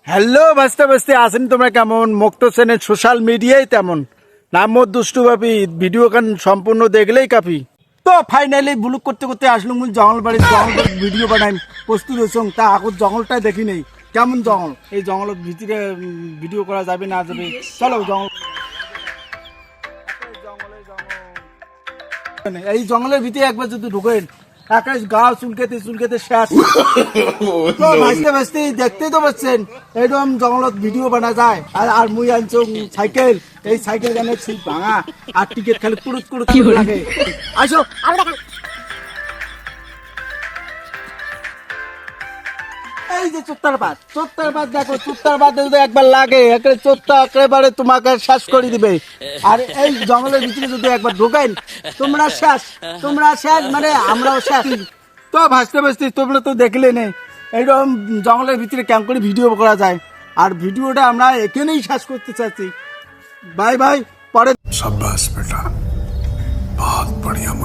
Hello ভাস্তা ভাস্তি আছেন তোমরা কেমন? মুক্ত সেনের সোশ্যাল মিডিয়ায় তেমন নাম দুষ্টু ভাবি ভিডিও গান সম্পূর্ণ দেখলেই কাফি। তো ফাইনালি বুলুক করতে করতে আসলাম জঙ্গল বাড়ি, জঙ্গল ভিডিও বানাই প্রস্তুত হয়েছ। তা এখন জঙ্গলটাই দেখি নেই কেমন জঙ্গল, এই জঙ্গলের ভিতরে ভিডিও করা যাবে না যাবে। চলো জঙ্গল, এই জঙ্গলের ভিতরে একবার যদি ঢুকেন আকাশ গা চুলকেতে চুলকেতে শেষ। তো ভাসতে ভাসতে দেখতেই তো পাচ্ছেন এরকম জঙ্গলত ভিডিও বানা যায়। আর মুই আনছো সাইকেল, এই সাইকেল গানের সিট ভাঙা আর টিকিট খালি কুড়ুত কুড়ুত লাগে। আসো এই যে চোত্তার বাদ দেখো, চোত্তার বাদ যদি একবার লাগে চোত্তা একেবারে তোমাকে শেষ করে দিবে। আর এই জঙ্গলের ভিতরে যদি একবার ঢোকেন তোমরা শেষ মানে আমরাও শেষ। তো ভাসতে ভাসতে তোমরা তো দেখলে নেই এইরকম জঙ্গলের ভিতরে ক্যাম্প করে ভিডিও করা যায়। আর ভিডিওটা আমরা এখানেই শেষ করতে চাচ্ছি। বাই বাই, পরে। शाबाश बेटा, बहुत बढ़िया मुन्ना।